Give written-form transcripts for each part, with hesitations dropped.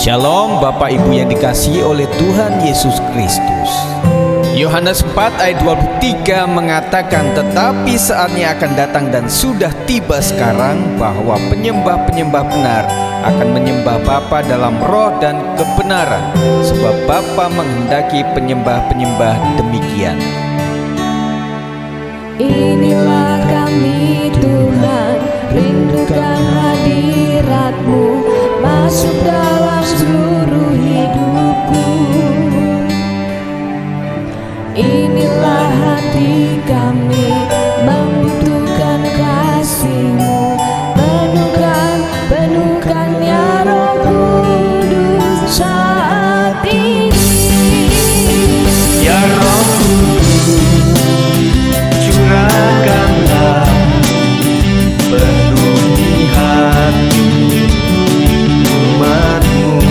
Shalom Bapak Ibu yang dikasihi oleh Tuhan Yesus Kristus. Yohanes 4 ayat 23 mengatakan, tetapi saatnya akan datang dan sudah tiba sekarang bahwa penyembah-penyembah benar akan menyembah Bapa dalam roh dan kebenaran, sebab Bapa menghendaki penyembah-penyembah demikian. Inilah kami Tuhan, rindukan hadirat-Mu, masuk dalam seluruh hidupku. Inilah hati kami, membutuhkan kasih-Mu, penuhkan ya Roh Kudus saat ini. Ya Roh Kudus, curahkanlah penuhi hati umat-Mu.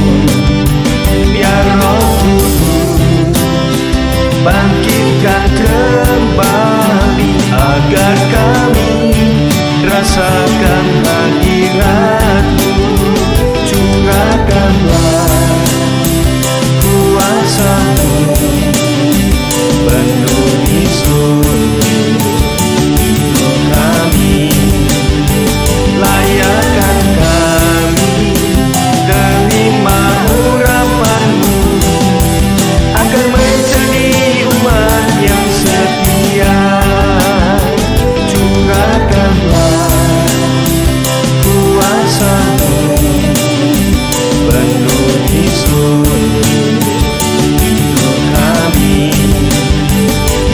Biar Roh Kudus bangkitkan kembali, agar kami rasakan hadirat-Mu. Curahkanlah kuasa-Mu, penuhi seluruh hidup kami. Layakkan kami terima urapan-Mu, agar menjadi umat yang setia. Curahkanlah kuasa-Mu, penuhi seluruh hidup kami.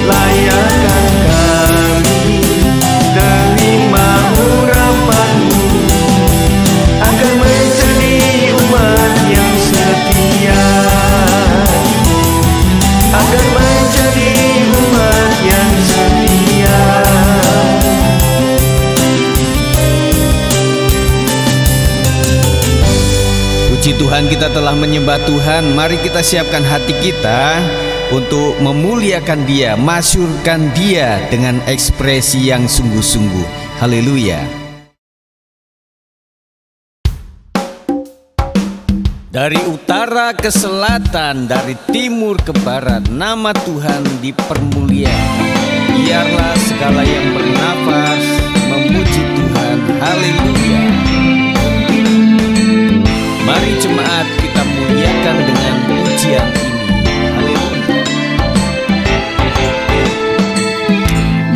Layakkan kami terima urapan-Mu, agar menjadi umat yang setia. Agar menjadi umat yang setia. Puji Tuhan, kita telah menyembah Tuhan. Mari kita siapkan hati kita untuk memuliakan Dia, masyurkan Dia dengan ekspresi yang sungguh-sungguh. Haleluya. Dari utara ke selatan, dari timur ke barat, nama Tuhan dipermuliakan. Biarlah segala yang bernafas memuji Tuhan. Haleluya. Mari jemaat kita muliakan dengan pujian ini. Haleluya.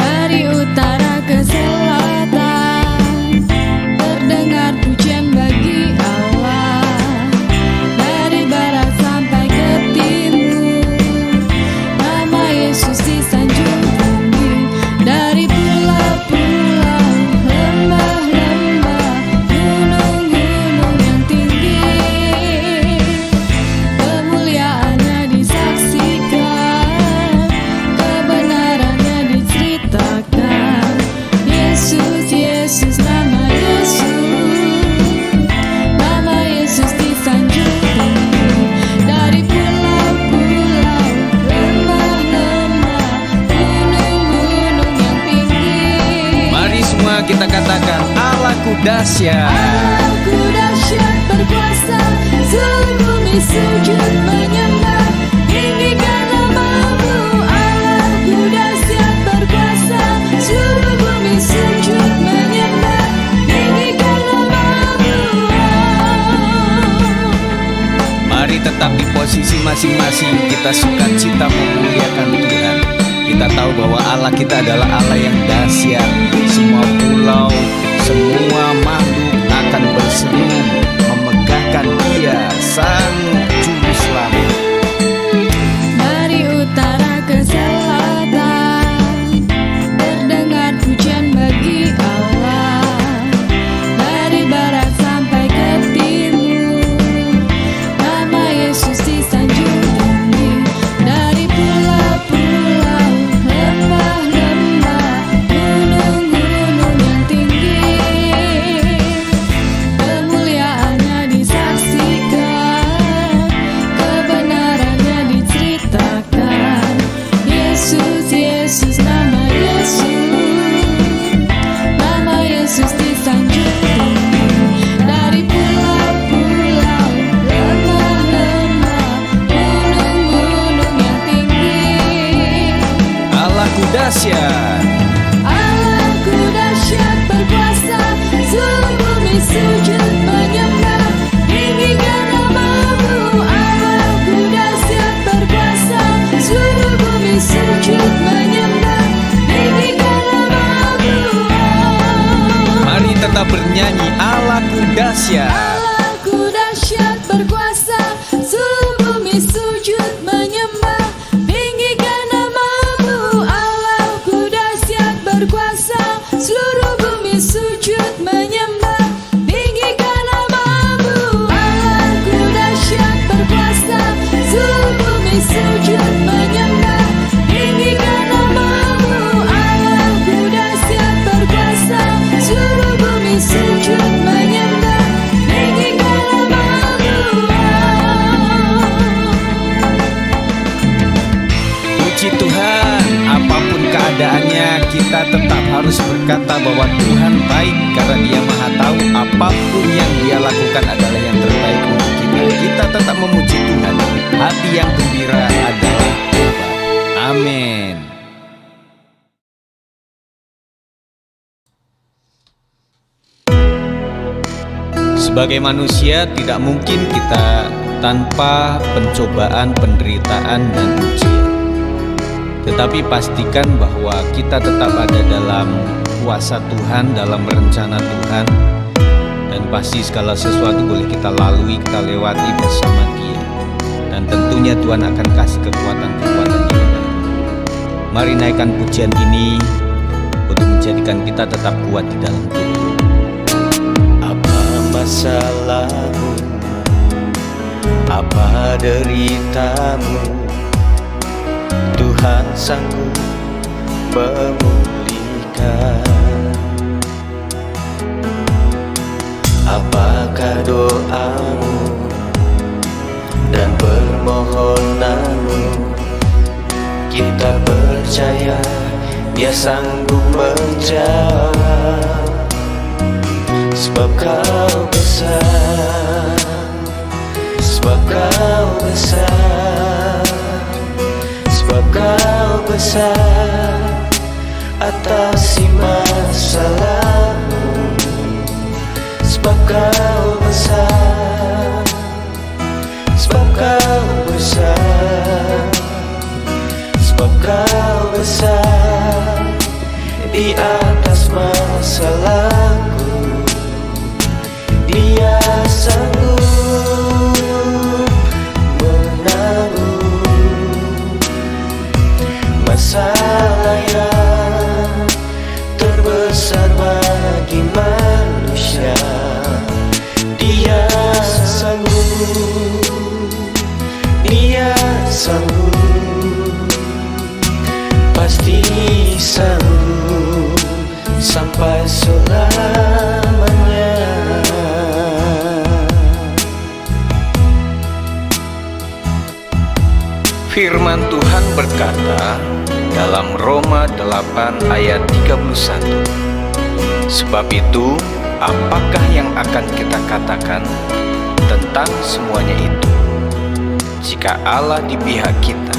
Dari utara ke selatan, terdengar pujian bagi Allah. Dari barat sampai ke timur, nama Yesus disanjung tinggi. Dari pulau-pulau, lembah-lembah, gunung-gunung yang tinggi, kemuliaannya disaksikan, kebenarannya diceritakan. Yesus, Yesus, nama Yesus disanjung tinggi. Dari pulau-pulau, lembah-lembah, gunung-gunung yang tinggi. Mari semua kita katakan, Allahku dahsyat. Allahku dahsyat berkuasa, seluruh bumi sujud menyembah, tinggikan nama-Mu. Allahku dahsyat berkuasa, seluruh bumi sujud menyembah, tinggikan nama-Mu. Mari tetap di posisi masing-masing, kita sukacita memuliakan Tuhan. Kita tahu bahwa Allah kita adalah Allah yang dahsyat. Semua pulau, semua makhluk akan berseru memegahkan Dia, Sang Juru Selamat. Dari utara ke selatan, terdengar pujian bagi Allah. Dari barat sampai ke timur, nama Yesus disanjung tinggi. Dari pulau-pulau, lembah-lembah, gunung-gunung yang tinggi, bernyanyi Allahku dahsyat. Allahku dahsyat berkuasa, seluruh bumi sujud menyembah, tinggikan nama-Mu. Allahku dahsyat berkuasa, seluruh bumi sujud menyembah, tinggikan nama-Mu. Allahku dahsyat berkuasa, seluruh bumi sujud menyembah, tinggikan nama-Mu. Allahku dahsyat berkuasa, seluruh bumi sujud menyembah, tinggikan nama-Mu. Puji Tuhan, apapun keadaannya kita tetap harus berkata bahwa Tuhan baik, karena Dia Maha Tahu apapun yang Dia lakukan adalah yang terbaik untuk kita. Kita tetap memuji Tuhan. Hati yang gembira adalah obat. Amin. Sebagai manusia tidak mungkin kita tanpa pencobaan, penderitaan, dan ujian. Tetapi pastikan bahwa kita tetap ada dalam kuasa Tuhan, dalam rencana Tuhan, dan pasti segala sesuatu boleh kita lalui, kita lewati bersama Dia. Dan tentunya Tuhan akan kasih kekuatan-kekuatan yang baru. Mari naikkan pujian ini untuk menjadikan kita tetap kuat di dalam Tuhan. Apa masalahmu? Apa deritamu? Tuhan sanggup memulihkan. Apakah doamu dan permohonanmu? Kita percaya Dia sanggup menjawab. Sebab Kau besar, sebab Kau besar, sebab Kau besar, atasi masalahmu. Sebab Kau besar, sebab Kau besar, sebab Kau besar, di atas masalahku. Dia sanggup menanggung masalah yang terbesar bagi manusia. Dia sanggup, Dia sanggup, pasti sanggup sampai selamanya. Firman Tuhan berkata dalam Roma 8 ayat 31, sebab itu apakah yang akan kita katakan tentang semuanya itu? Jika Allah di pihak kita,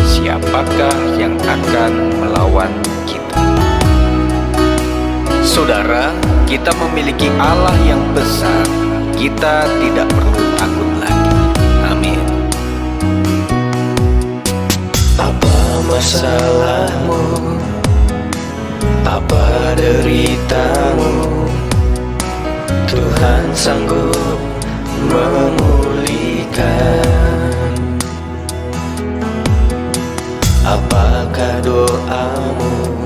siapakah yang akan melawan kita? Saudara, kita memiliki Allah yang besar. Kita tidak perlu takut lagi. Amin. Apa masalahmu? Apa deritamu? Tuhan sanggup memulihkan. Apakah doamu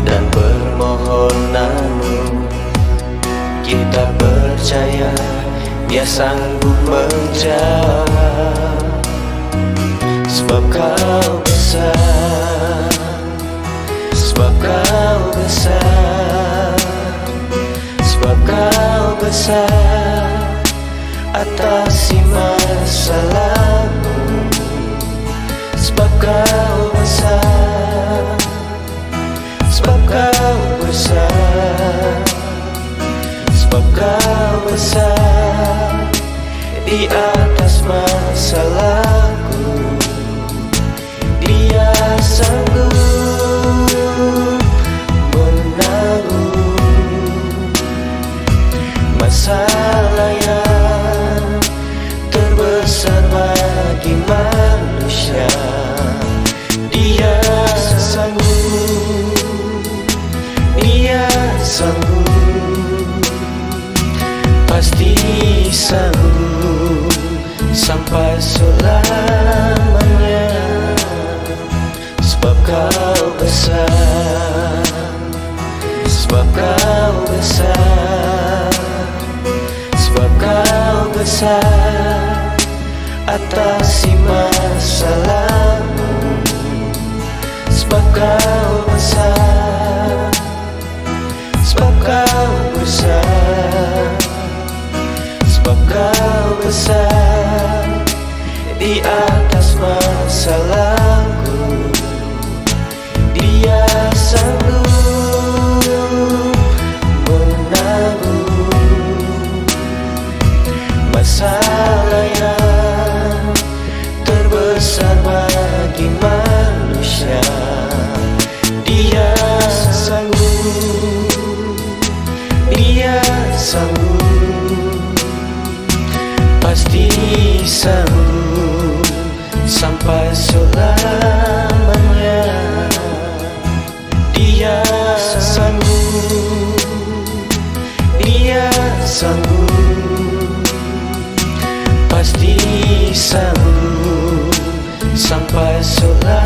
dan permohonanmu? Kita percaya Dia sanggup menjawab. Sebab Kau besar, sebab Kau besar, sebab Kau besar, atasi masalahmu. Sebab Kau besar, sebab Kau besar, sebab Kau besar, di atas masalahku. Dia sanggup menanggung masalah yang terbesar bagi manusia. Dia sanggup, Dia sanggup, sanggup sampai selamanya, sebab Kau besar, sebab Kau besar, sebab Kau besar atasi masalahmu, sebab Kau besar, sebab Kau besar, sebab Kau besar di atas masalahku. Dia sanggup menanggung masalah yang terbesar bagi manusia. Dia sanggup, Dia sanggup, pasti sanggup sampai selamanya. Dia sanggup, Dia sanggup, pasti sanggup sampai selamanya.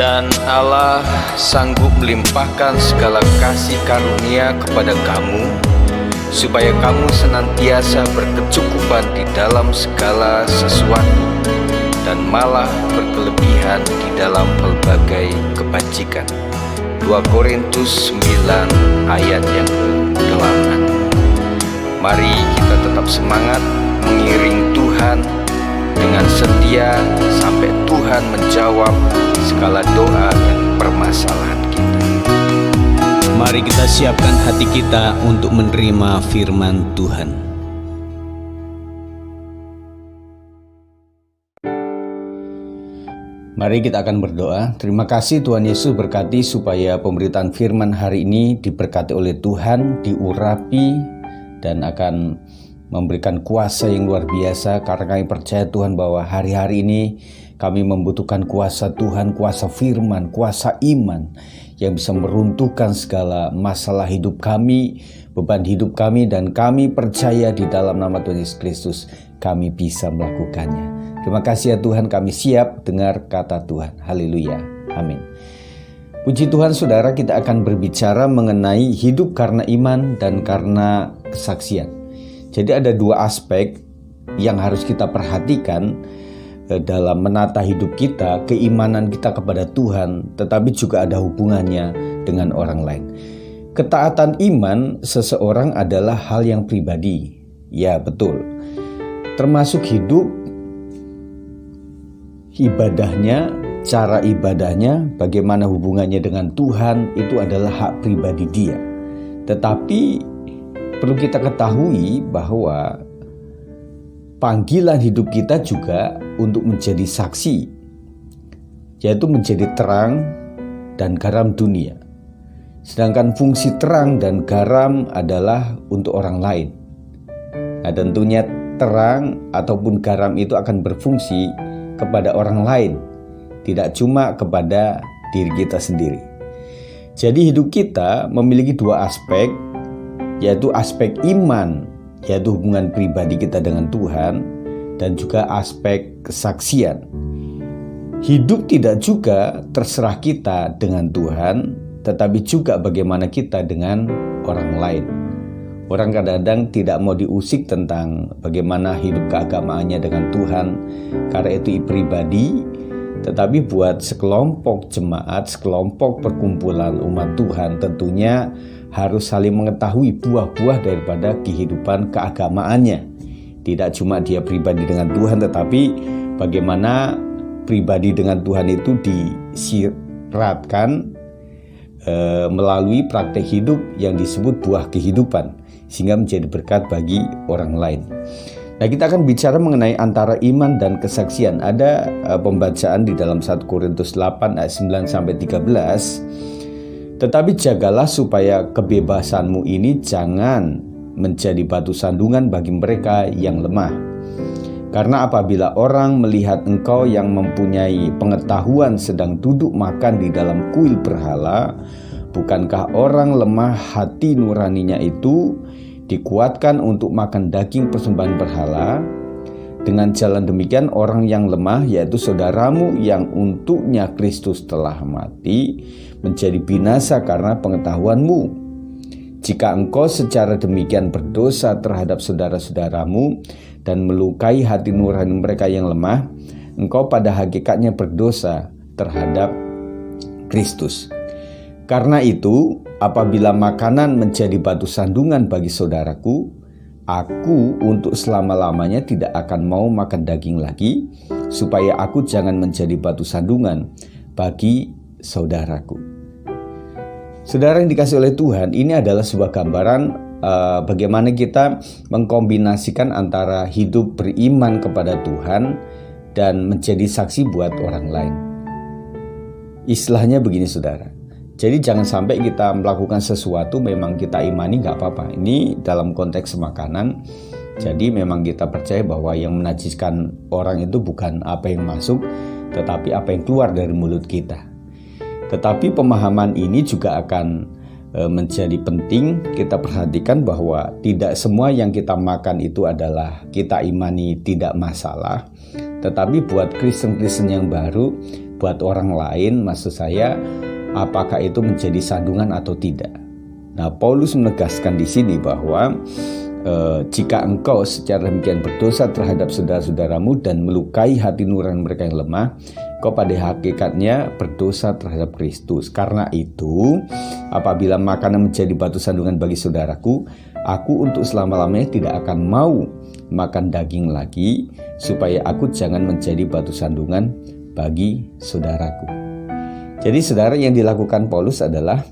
Dan Allah sanggup melimpahkan segala kasih karunia kepada kamu, supaya kamu senantiasa berkecukupan di dalam segala sesuatu, dan malah berkelebihan di dalam pelbagai kebajikan. 2 Korintus 9 ayat yang ke-8. Mari kita tetap semangat mengiring Tuhan dengan setia sampai Tuhan menjawab segala doa dan permasalahan kita. Mari kita siapkan hati kita untuk menerima firman Tuhan. Mari kita akan berdoa. Terima kasih Tuhan Yesus, berkati supaya pemberitaan firman hari ini diberkati oleh Tuhan, diurapi dan akan memberikan kuasa yang luar biasa, karena kami percaya Tuhan bahwa hari-hari ini kami membutuhkan kuasa Tuhan, kuasa firman, kuasa iman yang bisa meruntuhkan segala masalah hidup kami, beban hidup kami, dan kami percaya di dalam nama Tuhan Yesus Kristus kami bisa melakukannya. Terima kasih ya Tuhan, kami siap dengar kata Tuhan. Haleluya. Amin. Puji Tuhan, saudara, kita akan berbicara mengenai hidup karena iman dan karena kesaksian. Jadi ada 2 aspek yang harus kita perhatikan dalam menata hidup kita, keimanan kita kepada Tuhan, tetapi juga ada hubungannya dengan orang lain. Ketaatan iman seseorang adalah hal yang pribadi. Ya, betul. Termasuk hidup ibadahnya, cara ibadahnya, bagaimana hubungannya dengan Tuhan, itu adalah hak pribadi dia. Tetapi perlu kita ketahui bahwa panggilan hidup kita juga untuk menjadi saksi, yaitu menjadi terang dan garam dunia. Sedangkan fungsi terang dan garam adalah untuk orang lain. Nah, tentunya terang ataupun garam itu akan berfungsi kepada orang lain, tidak cuma kepada diri kita sendiri. Jadi hidup kita memiliki 2 aspek, yaitu aspek iman, yaitu hubungan pribadi kita dengan Tuhan, dan juga aspek kesaksian. Hidup tidak juga terserah kita dengan Tuhan, tetapi juga bagaimana kita dengan orang lain. Orang kadang-kadang tidak mau diusik tentang bagaimana hidup keagamaannya dengan Tuhan, karena itu pribadi. Tetapi buat sekelompok jemaat, sekelompok perkumpulan umat Tuhan, tentunya harus saling mengetahui buah-buah daripada kehidupan keagamaannya. Tidak cuma dia pribadi dengan Tuhan, tetapi bagaimana pribadi dengan Tuhan itu disiratkan melalui praktek hidup yang disebut buah kehidupan, sehingga menjadi berkat bagi orang lain. Nah, kita akan bicara mengenai antara iman dan kesaksian. Ada pembacaan di dalam 1 Korintus 8 ayat 9-13. Tetapi jagalah supaya kebebasanmu ini jangan menjadi batu sandungan bagi mereka yang lemah. Karena apabila orang melihat engkau yang mempunyai pengetahuan sedang duduk makan di dalam kuil berhala, Bukankah orang lemah hati nuraninya itu dikuatkan untuk makan daging persembahan berhala? Dengan jalan demikian orang yang lemah, yaitu saudaramu yang untuknya Kristus telah mati, menjadi binasa karena pengetahuanmu. Jika engkau secara demikian berdosa terhadap saudara-saudaramu dan melukai hati nurani mereka yang lemah, engkau pada hakikatnya berdosa terhadap Kristus. Karena itu, apabila makanan menjadi batu sandungan bagi saudaraku, aku untuk selama-lamanya tidak akan mau makan daging lagi, supaya aku jangan menjadi batu sandungan bagi saudaraku. Saudara yang dikasih oleh Tuhan, ini adalah sebuah gambaran bagaimana kita mengkombinasikan antara hidup beriman kepada Tuhan dan menjadi saksi buat orang lain. Istilahnya begini saudara, jadi jangan sampai kita melakukan sesuatu memang kita imani gak apa-apa. Ini dalam konteks makanan, jadi memang kita percaya bahwa yang menajiskan orang itu bukan apa yang masuk, tetapi apa yang keluar dari mulut kita. Tetapi pemahaman ini juga akan menjadi penting kita perhatikan bahwa tidak semua yang kita makan itu adalah kita imani tidak masalah. Tetapi buat Kristen-Kristen yang baru, buat orang lain, maksud saya, apakah itu menjadi sandungan atau tidak. Nah, Paulus menegaskan di sini bahwa jika engkau secara demikian berdosa terhadap saudara-saudaramu dan melukai hati nurani mereka yang lemah, kau pada hakikatnya berdosa terhadap Kristus. Karena itu, apabila makanan menjadi batu sandungan bagi saudaraku, aku untuk selama-lamanya tidak akan mau makan daging lagi, supaya aku jangan menjadi batu sandungan bagi saudaraku. Jadi saudara, yang dilakukan Paulus adalah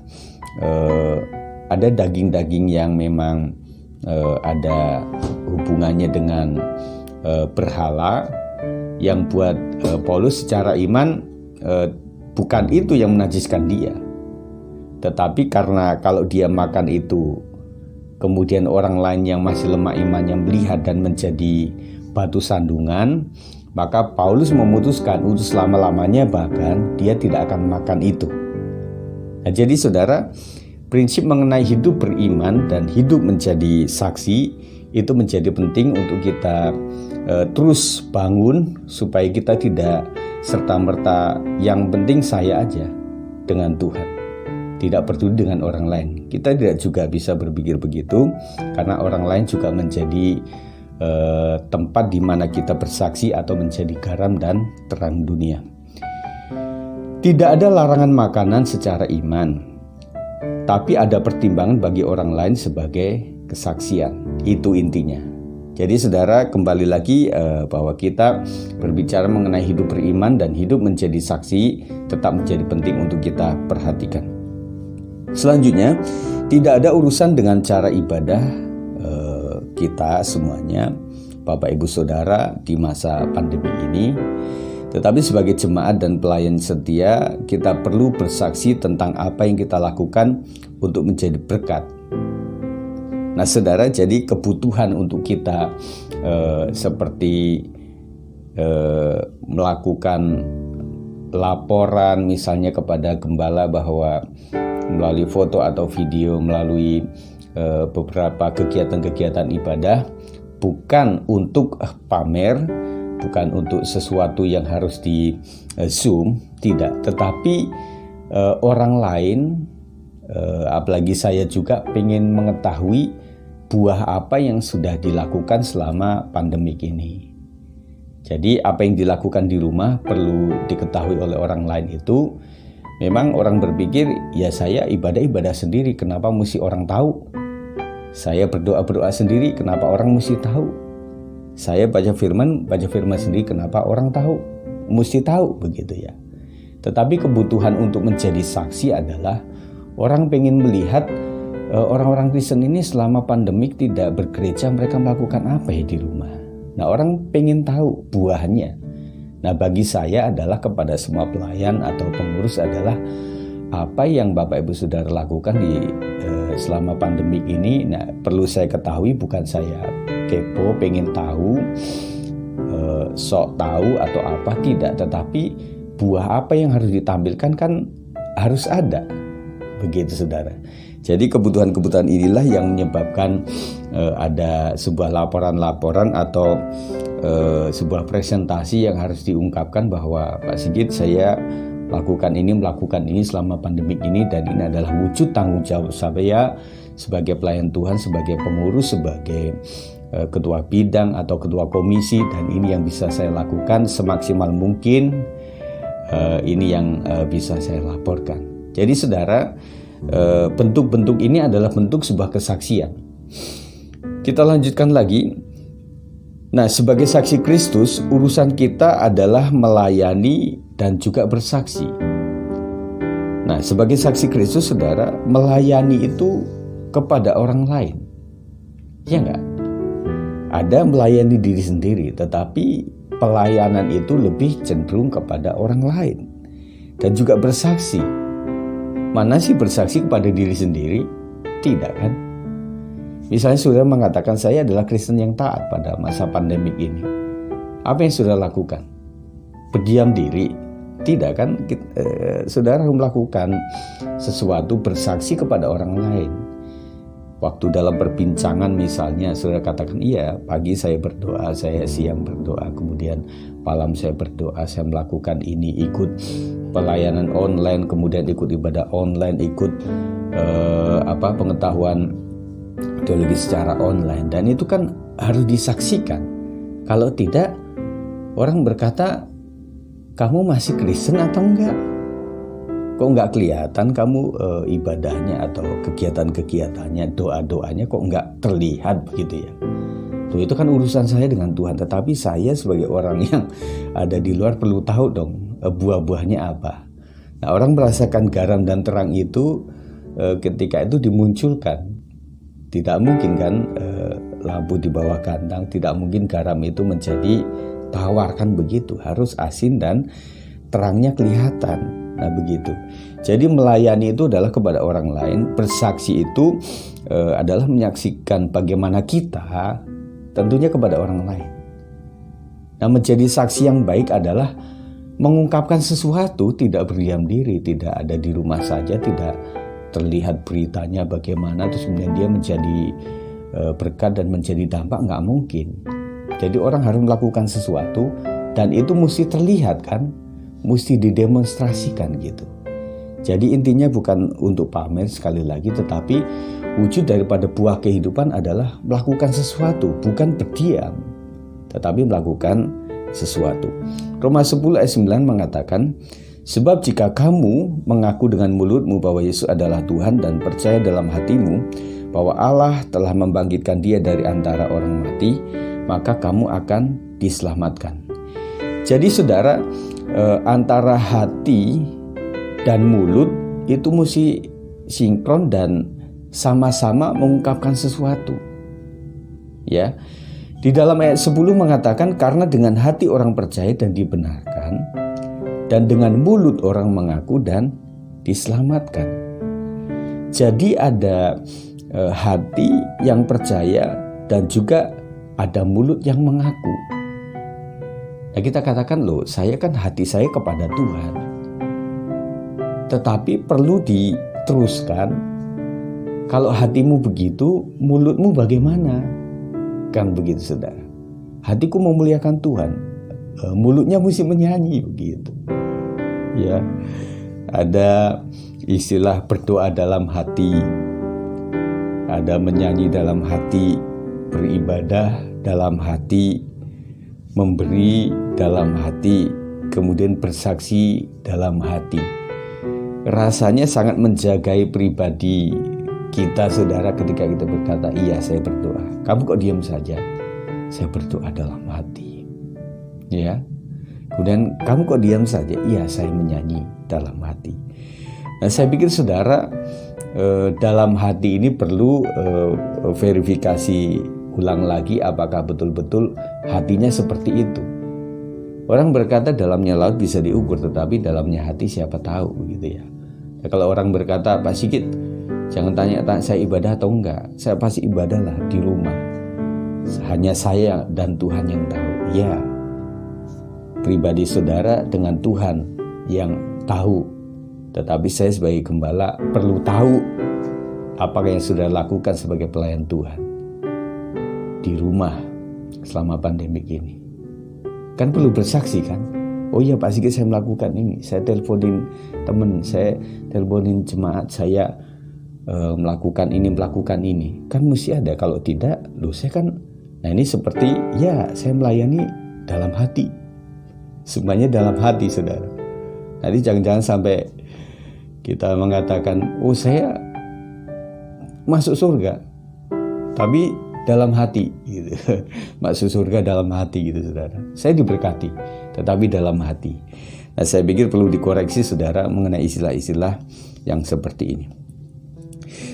ada daging-daging yang memang ada hubungannya dengan berhala, yang buat Paulus secara iman bukan itu yang menajiskan dia. Tetapi karena kalau dia makan itu, kemudian orang lain yang masih lemah imannya melihat dan menjadi batu sandungan, maka Paulus memutuskan untuk selama-lamanya bahkan dia tidak akan makan itu. Nah, jadi saudara, prinsip mengenai hidup beriman dan hidup menjadi saksi itu menjadi penting untuk kita terus bangun, supaya kita tidak serta-merta yang penting saya aja dengan Tuhan, tidak peduli dengan orang lain. Kita tidak juga bisa berpikir begitu, karena orang lain juga menjadi tempat di mana kita bersaksi atau menjadi garam dan terang dunia. Tidak ada larangan makanan secara iman, tapi ada pertimbangan bagi orang lain sebagai kesaksian. Itu intinya. Jadi saudara, kembali lagi bahwa kita berbicara mengenai hidup beriman dan hidup menjadi saksi tetap menjadi penting untuk kita perhatikan. Selanjutnya, tidak ada urusan dengan cara ibadah kita semuanya, Bapak Ibu Saudara, di masa pandemi ini. Tetapi sebagai jemaat dan pelayan setia, kita perlu bersaksi tentang apa yang kita lakukan untuk menjadi berkat. Nah saudara, jadi kebutuhan untuk kita seperti melakukan laporan misalnya kepada gembala bahwa melalui foto atau video, melalui beberapa kegiatan-kegiatan ibadah, bukan untuk pamer, bukan untuk sesuatu yang harus di Zoom, tidak. Tetapi orang lain, apalagi saya juga pengen mengetahui buah apa yang sudah dilakukan selama pandemik ini. Jadi apa yang dilakukan di rumah perlu diketahui oleh orang lain itu. Memang orang berpikir, ya saya ibadah-ibadah sendiri, kenapa mesti orang tahu? Saya berdoa-berdoa sendiri, kenapa orang mesti tahu? Saya baca firman sendiri, kenapa orang tahu? Mesti tahu, begitu ya. Tetapi kebutuhan untuk menjadi saksi adalah orang pengen melihat orang-orang Kristen ini selama pandemik tidak bergereja, mereka melakukan apa ya di rumah. Nah, orang pengen tahu buahnya. Nah, bagi saya adalah kepada semua pelayan atau pengurus adalah apa yang Bapak Ibu Saudara lakukan di selama pandemik ini. Nah, perlu saya ketahui, bukan saya kepo, pengen tahu, sok tahu atau apa, tidak. Tetapi buah apa yang harus ditampilkan kan harus ada. begitu saudara. Jadi kebutuhan-kebutuhan inilah yang menyebabkan ada sebuah laporan-laporan atau sebuah presentasi yang harus diungkapkan bahwa Pak Sigit, saya melakukan ini selama pandemik ini, dan ini adalah wujud tanggung jawab saya sebagai pelayan Tuhan, sebagai pengurus, sebagai ketua bidang atau ketua komisi, dan ini yang bisa saya lakukan semaksimal mungkin, ini yang bisa saya laporkan. Jadi saudara, bentuk-bentuk ini adalah bentuk sebuah kesaksian. Kita lanjutkan lagi. Nah, sebagai saksi Kristus, urusan kita adalah melayani dan juga bersaksi. Nah, sebagai saksi Kristus, saudara, melayani itu kepada orang lain. Ya enggak? Ada melayani diri sendiri, tetapi pelayanan itu lebih cenderung kepada orang lain. Dan juga bersaksi. Mana sih bersaksi kepada diri sendiri? Tidak kan? Misalnya saudara mengatakan, saya adalah Kristen yang taat pada masa pandemik ini. Apa yang saudara lakukan? Berdiam diri? Tidak kan? Saudara harus melakukan sesuatu, bersaksi kepada orang lain. Waktu dalam perbincangan misalnya saudara katakan, iya pagi saya berdoa, saya siang berdoa, kemudian malam saya berdoa, saya melakukan ini, ikut pelayanan online, kemudian ikut ibadah online, ikut pengetahuan teologi secara online, dan itu kan harus disaksikan. Kalau tidak, orang berkata, kamu masih Kristen atau enggak? Kok enggak kelihatan kamu ibadahnya atau kegiatan-kegiatannya, doa-doanya kok enggak terlihat begitu ya? Tuh, itu kan urusan saya dengan Tuhan, tetapi saya sebagai orang yang ada di luar perlu tahu dong buah-buahnya apa. Nah, orang merasakan garam dan terang itu ketika itu dimunculkan. Tidak mungkin kan lampu di bawah kandang, tidak mungkin garam itu menjadi tawar, kan begitu. Harus asin dan terangnya kelihatan. Nah begitu. Jadi melayani itu adalah kepada orang lain. Bersaksi itu adalah menyaksikan bagaimana kita tentunya kepada orang lain. Nah, menjadi saksi yang baik adalah mengungkapkan sesuatu, tidak berdiam diri, tidak ada di rumah saja, tidak terlihat beritanya bagaimana terus kemudian dia menjadi berkat dan menjadi dampak, nggak mungkin. Jadi orang harus melakukan sesuatu dan itu mesti terlihat kan, mesti didemonstrasikan gitu. Jadi intinya bukan untuk pamer sekali lagi, tetapi wujud daripada buah kehidupan adalah melakukan sesuatu, bukan berdiam, tetapi melakukan sesuatu. Roma 10 ayat 9 mengatakan, sebab jika kamu mengaku dengan mulutmu bahwa Yesus adalah Tuhan dan percaya dalam hatimu bahwa Allah telah membangkitkan dia dari antara orang mati, maka kamu akan diselamatkan. Jadi saudara, antara hati dan mulut itu mesti sinkron dan sama-sama mengungkapkan sesuatu. Ya. Di dalam ayat 10 mengatakan, karena dengan hati orang percaya dan dibenarkan, dan dengan mulut orang mengaku dan diselamatkan. Jadi ada hati yang percaya dan juga ada mulut yang mengaku. Nah, kita katakan, loh, saya kan hati saya kepada Tuhan. Tetapi perlu diteruskan, kalau hatimu begitu, mulutmu bagaimana? Kan begitu saudara. Hatiku memuliakan Tuhan, mulutnya mesti menyanyi begitu. Ya, ada istilah berdoa dalam hati, ada menyanyi dalam hati, beribadah dalam hati, memberi dalam hati, kemudian bersaksi dalam hati. Rasanya sangat menjagai pribadi kita saudara ketika kita berkata, iya saya berdoa. Kamu kok diam saja? Saya berdoa dalam hati. Ya. Kemudian kamu kok diam saja? Iya, saya menyanyi dalam hati. Nah, saya pikir saudara, dalam hati ini perlu verifikasi ulang lagi apakah betul-betul hatinya seperti itu. Orang berkata dalamnya laut bisa diukur, tetapi dalamnya hati siapa tahu begitu ya. Nah, kalau orang berkata, Pak Sigit, jangan tanya saya ibadah atau enggak. Saya pasti ibadah lah di rumah. Hanya saya dan Tuhan yang tahu. Ya, pribadi saudara dengan Tuhan yang tahu. Tetapi saya sebagai gembala perlu tahu apa yang sudah lakukan sebagai pelayan Tuhan di rumah selama pandemik ini. Kan perlu bersaksi kan? Oh iya Pak Sigit, saya melakukan ini. Saya teleponin teman, saya teleponin jemaat, saya melakukan ini. Kan mesti ada. Kalau tidak, saya kan. Nah ini seperti ya saya melayani dalam hati. Semuanya dalam hati, saudara. Nanti jangan-jangan sampai kita mengatakan, oh saya masuk surga, tapi dalam hati gitu. Masuk surga dalam hati gitu, saudara. Saya diberkati, tetapi dalam hati. Nah, saya pikir perlu dikoreksi, saudara, mengenai istilah-istilah yang seperti ini.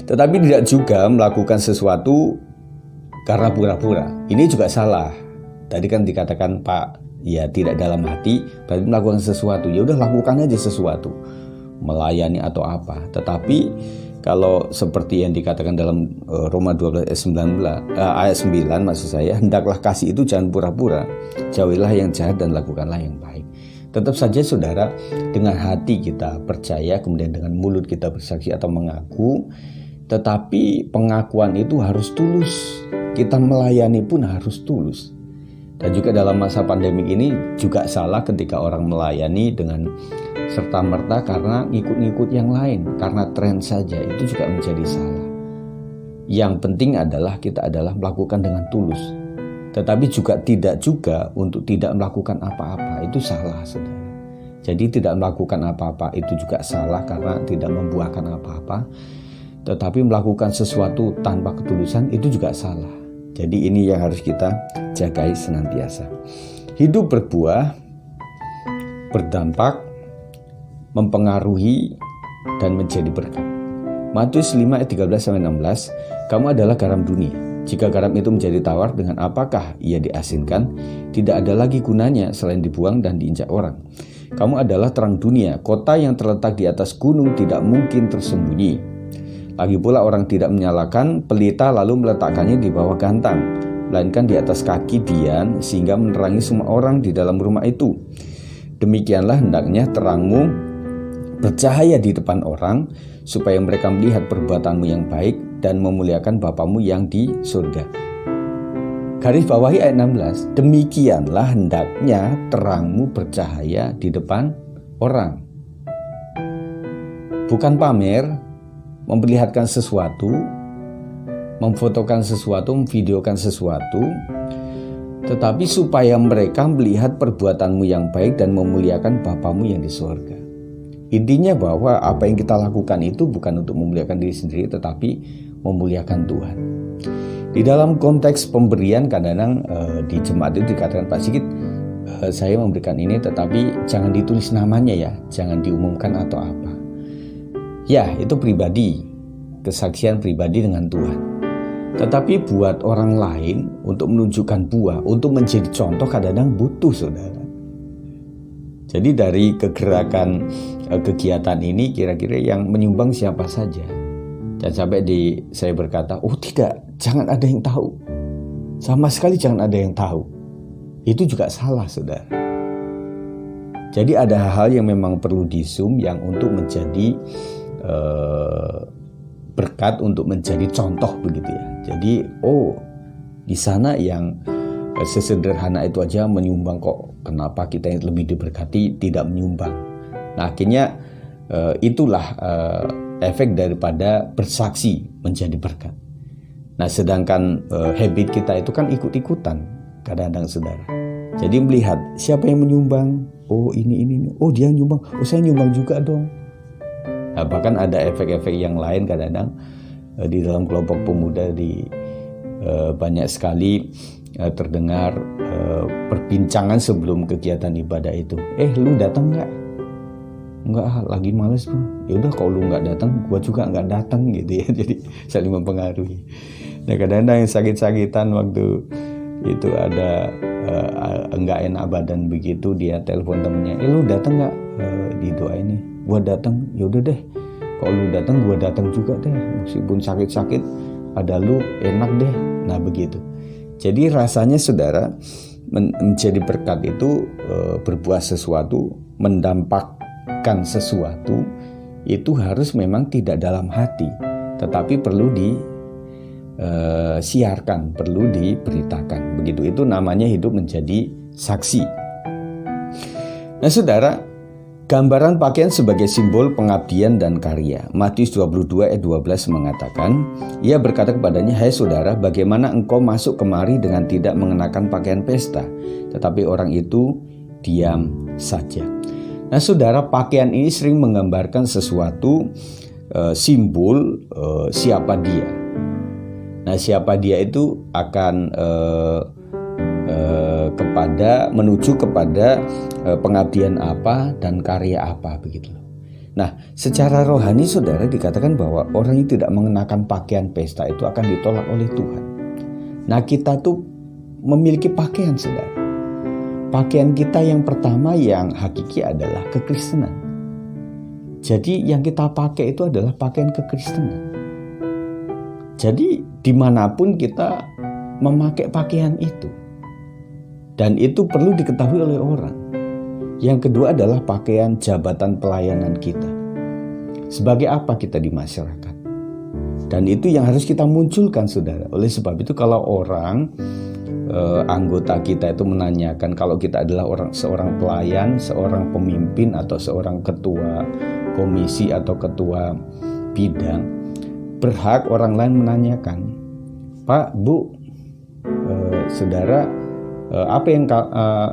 Tetapi tidak juga melakukan sesuatu karena pura-pura. Ini juga salah. Tadi kan dikatakan Pak, ya tidak dalam hati, berarti melakukan sesuatu. Ya udah, lakukan aja sesuatu, melayani atau apa. Tetapi kalau seperti yang dikatakan dalam Roma 12 ayat 9 maksud saya, hendaklah kasih itu jangan pura-pura, jauhilah yang jahat dan lakukanlah yang baik. Tetap saja saudara, dengan hati kita percaya, kemudian dengan mulut kita bersaksi atau mengaku, tetapi pengakuan itu harus tulus. Kita melayani pun harus tulus. Dan juga dalam masa pandemi ini juga salah ketika orang melayani dengan serta-merta karena ngikut-ngikut yang lain, karena tren saja, itu juga menjadi salah. Yang penting adalah kita melakukan dengan tulus. Tetapi juga tidak juga untuk tidak melakukan apa-apa, itu salah, saudara. Jadi tidak melakukan apa-apa itu juga salah karena tidak membuahkan apa-apa. Tetapi melakukan sesuatu tanpa ketulusan itu juga salah. Jadi ini yang harus kita jagai senantiasa. Hidup berbuah, berdampak, mempengaruhi, dan menjadi berkat. Matius 5 ayat 13-16, kamu adalah garam dunia. Jika garam itu menjadi tawar, dengan apakah ia diasinkan? Tidak ada lagi gunanya selain dibuang dan diinjak orang. Kamu adalah terang dunia. Kota yang terletak di atas gunung tidak mungkin tersembunyi. Lagi pula orang tidak menyalakan pelita lalu meletakkannya di bawah gantang, melainkan di atas kaki dian, sehingga menerangi semua orang di dalam rumah itu. Demikianlah hendaknya terangmu bercahaya di depan orang, supaya mereka melihat perbuatanmu yang baik dan memuliakan Bapamu yang di surga. Garis bawahi ayat 16, demikianlah hendaknya terangmu bercahaya di depan orang. Bukan pamer, memperlihatkan sesuatu, memfotokan sesuatu, memvideokan sesuatu, tetapi supaya mereka melihat perbuatanmu yang baik dan memuliakan Bapamu yang di surga. Intinya bahwa apa yang kita lakukan itu bukan untuk memuliakan diri sendiri, tetapi memuliakan Tuhan. Di dalam konteks pemberian, kadang-kadang di jemaat itu dikatakan, Pak Sigit, saya memberikan ini, tetapi jangan ditulis namanya ya, jangan diumumkan atau apa. Ya, itu pribadi, kesaksian pribadi dengan Tuhan. Tetapi buat orang lain, untuk menunjukkan buah, untuk menjadi contoh, kadang-kadang butuh, saudara. Jadi dari kegerakan kegiatan ini, kira-kira yang menyumbang siapa saja. Jangan sampai saya berkata, oh tidak, jangan ada yang tahu. Sama sekali jangan ada yang tahu. Itu juga salah, saudara. Jadi ada hal-hal yang memang perlu di-zoom, yang untuk menjadi berkat, untuk menjadi contoh begitu ya. Jadi di sana yang sesederhana itu aja menyumbang, kok kenapa kita yang lebih diberkati tidak menyumbang. Nah akhirnya itulah efek daripada bersaksi menjadi berkat. Nah sedangkan habit kita itu kan ikut-ikutan kadang-kadang, saudara. Jadi melihat siapa yang menyumbang, oh ini, oh dia nyumbang, oh saya nyumbang juga dong. Nah, bahkan ada efek-efek yang lain kadang-kadang di dalam kelompok pemuda banyak sekali terdengar perbincangan sebelum kegiatan ibadah itu. Lu datang nggak? Nggak, lagi males bro. Ya udah, kalau lu nggak datang, gua juga nggak datang gitu ya. Jadi saling mempengaruhi. Nah kadang-kadang yang sakit-sakitan waktu itu ada nggak enak badan begitu, dia telepon temennya, lu datang nggak di doa ini? Gua datang. Ya udah deh, kalau lu datang gua datang juga deh, meskipun sakit-sakit ada lu enak deh. Nah begitu. Jadi rasanya saudara, menjadi berkat itu berbuat sesuatu, mendampakkan sesuatu, itu harus memang tidak dalam hati, tetapi perlu disiarkan, perlu diberitakan. Begitu, itu namanya hidup menjadi saksi. Nah saudara, gambaran pakaian sebagai simbol pengabdian dan karya. Matius 22 ayat 12 mengatakan, ia berkata kepadanya, hai saudara, bagaimana engkau masuk kemari dengan tidak mengenakan pakaian pesta? Tetapi orang itu diam saja. Nah saudara, pakaian ini sering menggambarkan sesuatu simbol siapa dia. Nah siapa dia itu akan menuju kepada pengabdian apa dan karya apa, begitu. Nah secara rohani saudara, dikatakan bahwa orang yang tidak mengenakan pakaian pesta itu akan ditolak oleh Tuhan. Nah kita tuh memiliki pakaian saudara. Pakaian kita yang pertama yang hakiki adalah kekristenan. Jadi yang kita pakai itu adalah pakaian kekristenan. Jadi dimanapun kita memakai pakaian itu, dan itu perlu diketahui oleh orang. Yang kedua adalah pakaian jabatan pelayanan kita. Sebagai apa kita di masyarakat? Dan itu yang harus kita munculkan saudara. Oleh sebab itu kalau orang anggota kita itu menanyakan kalau kita adalah seorang pelayan, seorang pemimpin atau seorang ketua komisi atau ketua bidang, berhak orang lain menanyakan, Pak, Bu, saudara, apa yang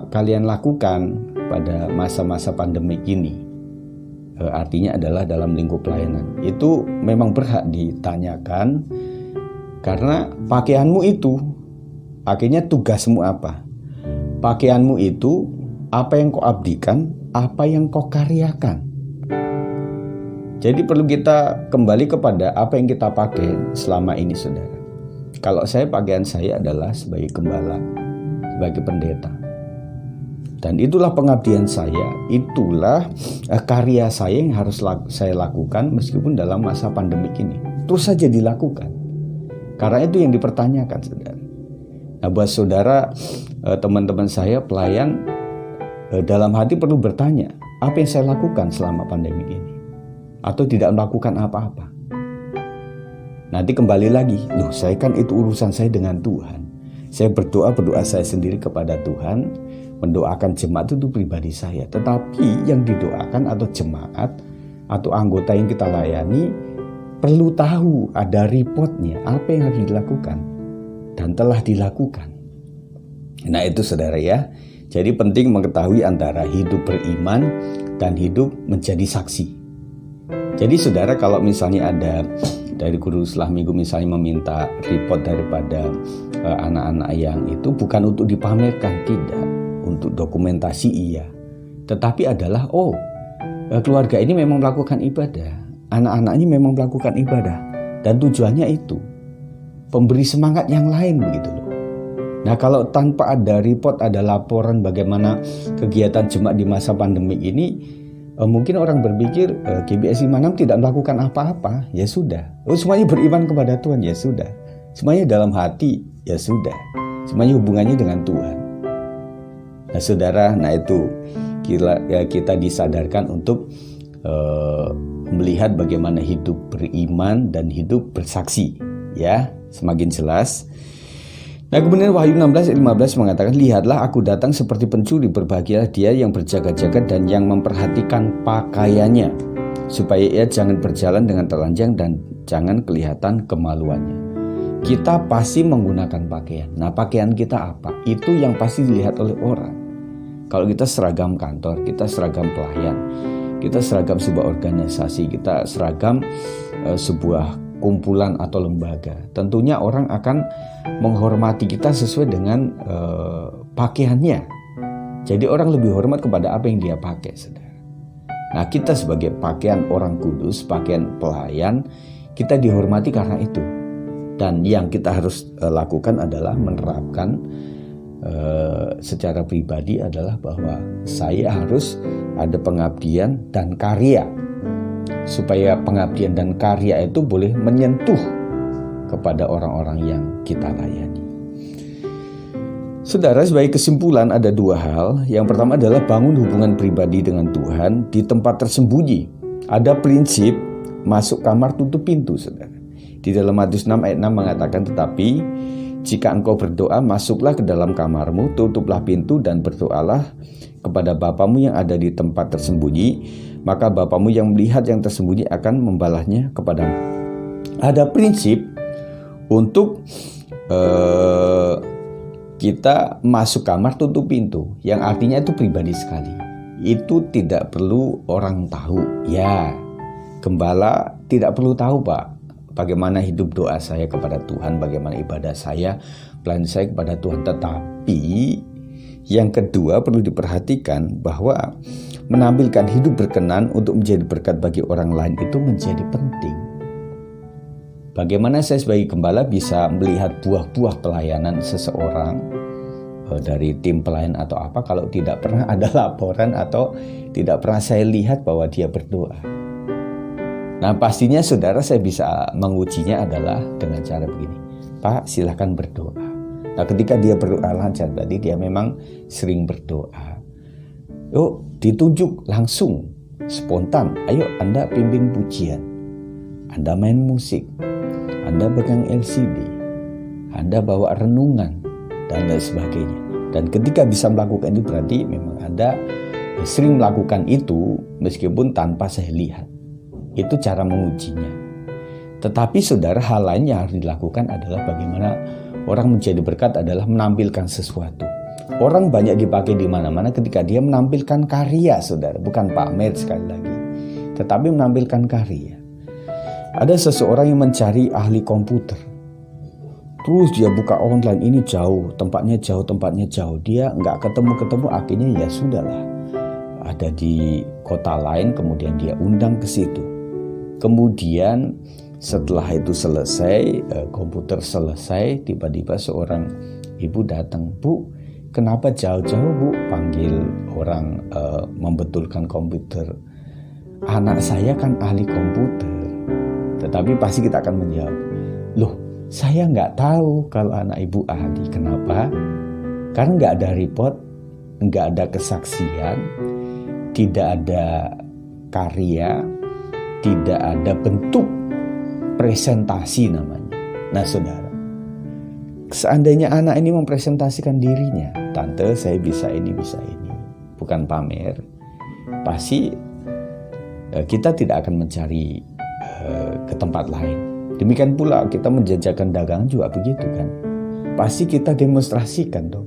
kalian lakukan pada masa-masa pandemik ini? Artinya adalah dalam lingkup pelayanan. Itu memang berhak ditanyakan, karena pakaianmu itu akhirnya tugasmu apa? Pakaianmu itu apa yang kau abdikan, apa yang kau karyakan. Jadi perlu kita kembali kepada apa yang kita pakai selama ini saudara. Kalau saya, pakaian saya adalah sebagai gembala, sebagai pendeta. Dan itulah pengabdian saya, itulah karya saya yang harus saya lakukan meskipun dalam masa pandemik ini. Terus saja dilakukan. Karena itu yang dipertanyakan saudara. Nah buat saudara, teman-teman saya pelayan, dalam hati perlu bertanya, apa yang saya lakukan selama pandemi ini? Atau tidak melakukan apa-apa? Nanti kembali lagi, saya kan itu urusan saya dengan Tuhan. Saya berdoa saya sendiri kepada Tuhan, mendoakan jemaat itu pribadi saya. Tetapi yang didoakan atau jemaat atau anggota yang kita layani perlu tahu, ada reportnya, apa yang harus dilakukan. Dan telah dilakukan. Nah itu saudara ya. Jadi penting mengetahui antara hidup beriman dan hidup menjadi saksi. Jadi saudara, kalau misalnya ada dari guru setelah minggu misalnya meminta report daripada anak-anak yang itu, bukan untuk dipamerkan, tidak. Untuk dokumentasi iya. Tetapi adalah keluarga ini memang melakukan ibadah. Anak-anaknya memang melakukan ibadah. Dan tujuannya itu pemberi semangat yang lain, begitu loh. Nah kalau tanpa ada report, ada laporan bagaimana kegiatan jemaat di masa pandemi ini, mungkin orang berpikir GBS 56 tidak melakukan apa-apa. Ya sudah, semuanya beriman kepada Tuhan, ya sudah. Semuanya dalam hati, ya sudah. Semuanya hubungannya dengan Tuhan. Nah saudara, itu kita disadarkan untuk melihat bagaimana hidup beriman dan hidup bersaksi, ya. Semakin jelas. Nah kemudian Wahyu 16 ayat 15 mengatakan, lihatlah aku datang seperti pencuri, berbahagialah dia yang berjaga-jaga dan yang memperhatikan pakaiannya, supaya ia jangan berjalan dengan telanjang dan jangan kelihatan kemaluannya. Kita pasti menggunakan pakaian. Nah pakaian kita apa? Itu yang pasti dilihat oleh orang. Kalau kita seragam kantor, kita seragam pelayan, kita seragam sebuah organisasi, kita seragam sebuah kumpulan atau lembaga, tentunya orang akan menghormati kita sesuai dengan pakaiannya. Jadi orang lebih hormat kepada apa yang dia pakai, saudara. Nah kita sebagai pakaian orang kudus, pakaian pelayan, kita dihormati karena itu. Dan yang kita harus lakukan adalah menerapkan secara pribadi adalah bahwa saya harus ada pengabdian dan karya, supaya pengabdian dan karya itu boleh menyentuh kepada orang-orang yang kita layani. Saudara, sebagai kesimpulan ada dua hal. Yang pertama adalah bangun hubungan pribadi dengan Tuhan di tempat tersembunyi Ada prinsip masuk kamar tutup pintu, saudara. Di dalam Matius 6 ayat 6 mengatakan, tetapi jika engkau berdoa, masuklah ke dalam kamarmu, tutuplah pintu dan berdoalah kepada Bapamu yang ada di tempat tersembunyi, maka Bapamu yang melihat yang tersembunyi akan membalasnya kepadamu. Ada prinsip untuk kita masuk kamar tutup pintu, yang artinya itu pribadi sekali. Itu tidak perlu orang tahu. Ya, gembala tidak perlu tahu, Pak, bagaimana hidup doa saya kepada Tuhan, bagaimana ibadah saya, pelayanan saya kepada Tuhan. Tetapi yang kedua perlu diperhatikan bahwa menampilkan hidup berkenan untuk menjadi berkat bagi orang lain itu menjadi penting. Bagaimana saya sebagai gembala bisa melihat buah-buah pelayanan seseorang dari tim pelayan atau apa kalau tidak pernah ada laporan atau tidak pernah saya lihat bahwa dia berdoa. Nah, pastinya saudara saya bisa mengujinya adalah dengan cara begini. Pak, silakan berdoa. Nah, ketika dia berdoa lancar, berarti dia memang sering berdoa. Yuk, ditunjuk langsung, spontan. Ayo, Anda pimpin pujian. Anda main musik. Anda pegang LCD. Anda bawa renungan, dan lain sebagainya. Dan ketika bisa melakukan itu, berarti memang Anda sering melakukan itu meskipun tanpa saya lihat. Itu cara mengujinya. Tetapi saudara, hal lain yang harus dilakukan adalah bagaimana orang menjadi berkat adalah menampilkan sesuatu. Orang banyak dipakai di mana-mana ketika dia menampilkan karya, saudara. Bukan pamer sekali lagi, tetapi menampilkan karya. Ada seseorang yang mencari ahli komputer. Terus dia buka online, ini jauh, tempatnya jauh. Dia nggak ketemu, akhirnya ya sudahlah. Ada di kota lain, kemudian dia undang ke situ. Kemudian setelah itu selesai, komputer selesai, tiba-tiba seorang ibu datang. Bu, kenapa jauh-jauh, Bu? Panggil orang membetulkan komputer. Anak saya kan ahli komputer. Tetapi pasti kita akan menjawab, loh, saya nggak tahu kalau anak ibu ahli. Kenapa? Karena nggak ada report, nggak ada kesaksian, tidak ada karya, tidak ada bentuk presentasi namanya. Nah, saudara, seandainya anak ini mempresentasikan dirinya, tante saya bisa ini, bukan pamer, pasti kita tidak akan mencari ke tempat lain. Demikian pula kita menjajakan dagangan juga begitu kan. Pasti kita demonstrasikan dong.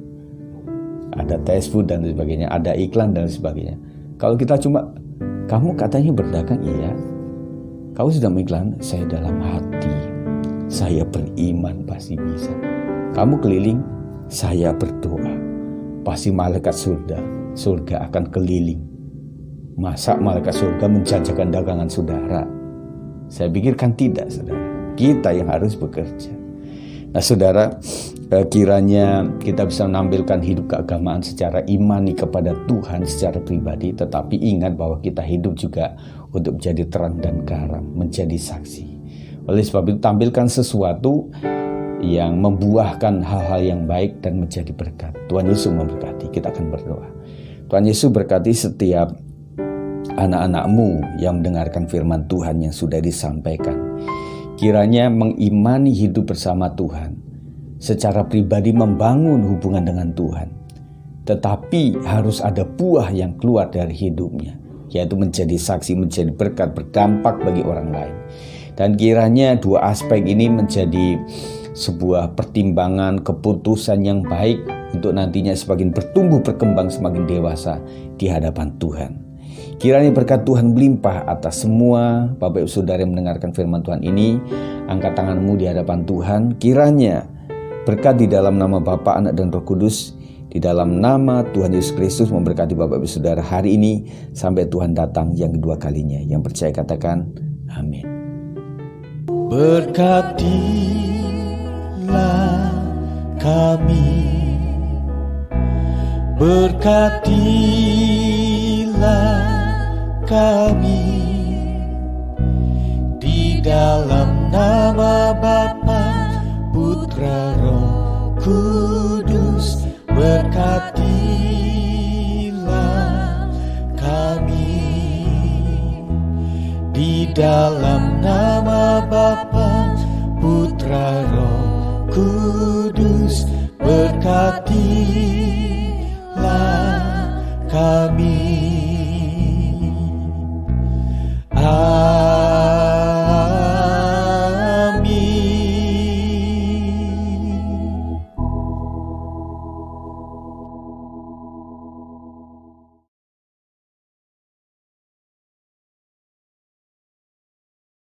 Ada test food dan sebagainya, ada iklan dan sebagainya. Kalau kita cuma, kamu katanya berdagang, iya. Kamu sudah mengiklan, saya dalam hati, saya beriman pasti bisa. Kamu keliling, saya berdoa, pasti malaikat surga akan keliling. Masa malaikat surga menjajakan dagangan saudara? Saya pikirkan tidak, saudara. Kita yang harus bekerja. Nah, saudara, kiranya kita bisa menampilkan hidup keagamaan secara imani kepada Tuhan secara pribadi, tetapi ingat bahwa kita hidup juga untuk menjadi terang dan garam, menjadi saksi. Oleh sebab itu, tampilkan sesuatu yang membuahkan hal-hal yang baik dan menjadi berkat. Tuhan Yesus memberkati. Kita akan berdoa. Tuhan Yesus berkati setiap anak-anak-Mu yang mendengarkan firman Tuhan yang sudah disampaikan. Kiranya mengimani hidup bersama Tuhan, secara pribadi membangun hubungan dengan Tuhan. Tetapi harus ada buah yang keluar dari hidupnya, yaitu menjadi saksi, menjadi berkat, berdampak bagi orang lain. Dan kiranya dua aspek ini menjadi sebuah pertimbangan, keputusan yang baik untuk nantinya semakin bertumbuh, berkembang, semakin dewasa di hadapan Tuhan. Kiranya berkat Tuhan melimpah atas semua Bapak Ibu Saudara yang mendengarkan firman Tuhan ini. Angkat tanganmu di hadapan Tuhan. Kiranya berkat di dalam nama Bapa, Anak dan Roh Kudus, di dalam nama Tuhan Yesus Kristus memberkati Bapak Ibu Saudara hari ini sampai Tuhan datang yang kedua kalinya. Yang percaya katakan amin. Berkatilah kami, berkatilah kami, di dalam nama Bapa, Putra, Roh Kudus. Berkatilah kami, dalam nama